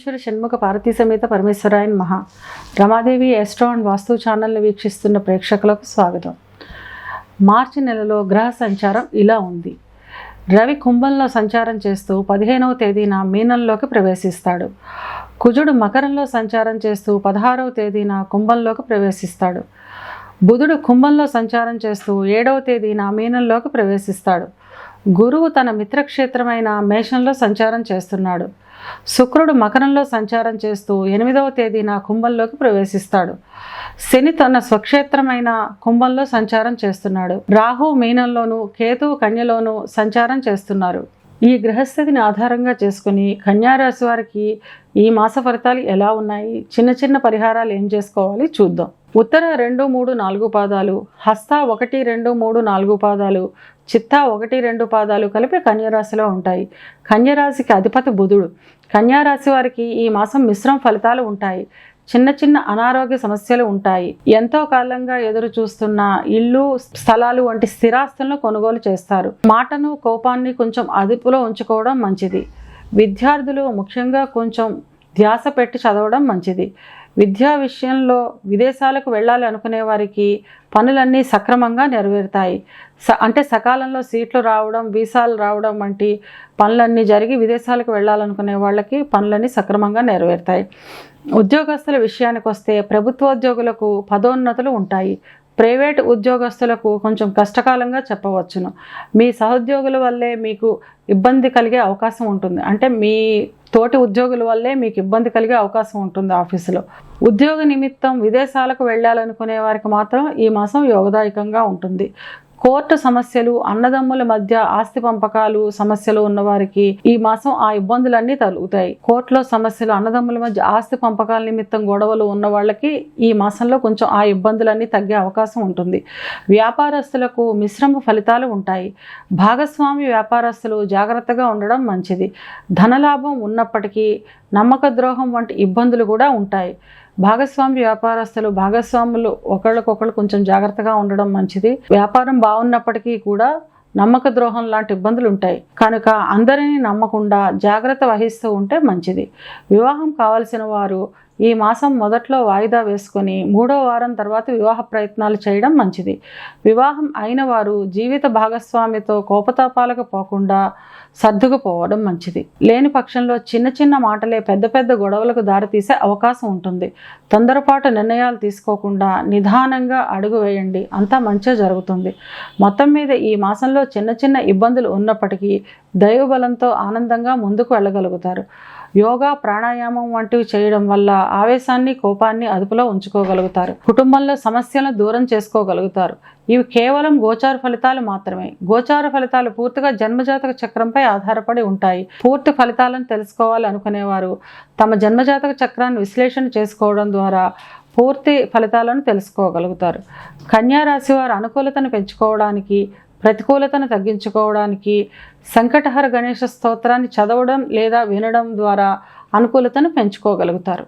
పరమేశ్వర షణ్ముఖ పార్వతీ సమేత పరమేశ్వరాయన్ మహా రమాదేవి ఎస్ట్రో అండ్ వాస్తు ఛానల్ని వీక్షిస్తున్న ప్రేక్షకులకు స్వాగతం. మార్చి నెలలో గ్రహ సంచారం ఇలా ఉంది. రవి కుంభంలో సంచారం చేస్తూ 15వ తేదీన మీనంలోకి ప్రవేశిస్తాడు. కుజుడు మకరంలో సంచారం చేస్తూ 16వ తేదీన కుంభంలోకి ప్రవేశిస్తాడు. బుధుడు కుంభంలో సంచారం చేస్తూ 7వ తేదీన మీనంలోకి ప్రవేశిస్తాడు. గురువు తన మిత్రక్షేత్రమైన మేషంలో సంచారం చేస్తున్నాడు. శుక్రుడు మకరంలో సంచారం చేస్తూ 8వ తేదీన కుంభంలోకి ప్రవేశిస్తాడు. శని తన స్వక్షేత్రమైన కుంభంలో సంచారం చేస్తున్నాడు. రాహు మీనంలోను, కేతువు కన్యలోను సంచారం చేస్తున్నారు. ఈ గ్రహస్థితిని ఆధారంగా చేసుకుని కన్యారాశి వారికి ఈ మాస ఫలితాలు ఎలా ఉన్నాయి, చిన్న చిన్న పరిహారాలు ఏం చేసుకోవాలి చూద్దాం. ఉత్తర 2, 3, 4 పాదాలు, హస్త 1, 2, 3, 4 పాదాలు, చిత్తా 1, 2 పాదాలు కలిపి కన్యారాశిలో ఉంటాయి. కన్యారాశికి అధిపతి బుధుడు. కన్యారాశి వారికి ఈ మాసం మిశ్రమ ఫలితాలు ఉంటాయి. చిన్న చిన్న అనారోగ్య సమస్యలు ఉంటాయి. ఎంతో కాలంగా ఎదురు చూస్తున్న ఇల్లు, స్థలాలు వంటి స్థిరాస్తులను కొనుగోలు చేస్తారు. మాటను, కోపాన్ని కొంచెం అదుపులో ఉంచుకోవడం మంచిది. విద్యార్థులు ముఖ్యంగా కొంచెం ధ్యాస పెట్టి చదవడం మంచిది. విద్యా విషయంలో విదేశాలకు వెళ్ళాలి అనుకునే వారికి పనులన్నీ సక్రమంగా నెరవేరుతాయి. అంటే సకాలంలో సీట్లు రావడం, వీసాలు రావడం వంటి పనులన్నీ జరిగి విదేశాలకు వెళ్ళాలనుకునే వాళ్ళకి పనులన్నీ సక్రమంగా నెరవేరుతాయి. ఉద్యోగస్తుల విషయానికి వస్తే ప్రభుత్వోద్యోగులకు పదోన్నతులు ఉంటాయి. ప్రైవేట్ ఉద్యోగస్తులకు కొంచెం కష్టకాలంగా చెప్పవచ్చును. మీ సహోద్యోగుల వల్లే మీకు ఇబ్బంది కలిగే అవకాశం ఉంటుంది. అంటే మీ తోటి ఉద్యోగుల వల్లే మీకు ఇబ్బంది కలిగే అవకాశం ఉంటుంది ఆఫీసులో. ఉద్యోగ నిమిత్తం విదేశాలకు వెళ్ళాలనుకునే వారికి మాత్రం ఈ మాసం యోగదాయకంగా ఉంటుంది. కోర్టు సమస్యలు, అన్నదమ్ముల మధ్య ఆస్తి పంపకాలు సమస్యలు ఉన్నవారికి ఈ మాసం ఆ ఇబ్బందులన్నీ తొలగుతాయి. కోర్టులో సమస్యలు, అన్నదమ్ముల మధ్య ఆస్తి పంపకాల నిమిత్తం గొడవలు ఉన్న వాళ్ళకి ఈ మాసంలో కొంచెం ఆ ఇబ్బందులన్నీ తగ్గే అవకాశం ఉంటుంది. వ్యాపారస్తులకు మిశ్రమ ఫలితాలు ఉంటాయి. భాగస్వామి వ్యాపారస్తులు జాగ్రత్తగా ఉండడం మంచిది. ధనలాభం ఉన్నప్పటికీ నమ్మక ద్రోహం వంటి ఇబ్బందులు కూడా ఉంటాయి. భాగస్వామి భాగస్వాములు ఒకళ్ళకొకళ్ళు కొంచెం జాగ్రత్తగా ఉండడం మంచిది. వ్యాపారం బాగున్నప్పటికీ కూడా నమ్మక ద్రోహం లాంటి ఇబ్బందులు ఉంటాయి కనుక అందరినీ నమ్మకుండా జాగ్రత్త వహిస్తూ ఉంటే మంచిది. వివాహం కావలసిన వారు ఈ మాసం మొదట్లో వాయిదా వేసుకొని 3వ వారం తర్వాత వివాహ ప్రయత్నాలు చేయడం మంచిది. వివాహం అయిన వారు జీవిత భాగస్వామితో కోపతాపాలకు పోకుండా సర్దుకుపోవడం మంచిది. లేని పక్షంలో చిన్న చిన్న మాటలే పెద్ద పెద్ద గొడవలకు దారితీసే అవకాశం ఉంటుంది. తొందరపాటు నిర్ణయాలు తీసుకోకుండా నిదానంగా అడుగు వేయండి, అంతా మంచిగా జరుగుతుంది. మొత్తం మీద ఈ మాసంలో చిన్న చిన్న ఇబ్బందులు ఉన్నప్పటికీ దైవబలంతో ఆనందంగా ముందుకు వెళ్ళగలుగుతారు. యోగా, ప్రాణాయామం వంటివి చేయడం వల్ల ఆవేశాన్ని, కోపాన్ని అదుపులో ఉంచుకోగలుగుతారు. కుటుంబంలో సమస్యలను దూరం చేసుకోగలుగుతారు. ఇవి కేవలం గోచార ఫలితాలు మాత్రమే. గోచార ఫలితాలు పూర్తిగా జన్మజాతక చక్రంపై ఆధారపడి ఉంటాయి. పూర్తి ఫలితాలను తెలుసుకోవాలి అనుకునేవారు తమ జన్మజాతక చక్రాన్ని విశ్లేషణ చేసుకోవడం ద్వారా పూర్తి ఫలితాలను తెలుసుకోగలుగుతారు. కన్యారాశి వారు అనుకూలతను పెంచుకోవడానికి, ప్రతికూలతను తగ్గించుకోవడానికి సంకటహర గణేష స్తోత్రాన్ని చదవడం లేదా వినడం ద్వారా అనుకూలతను పెంచుకోగలుగుతారు.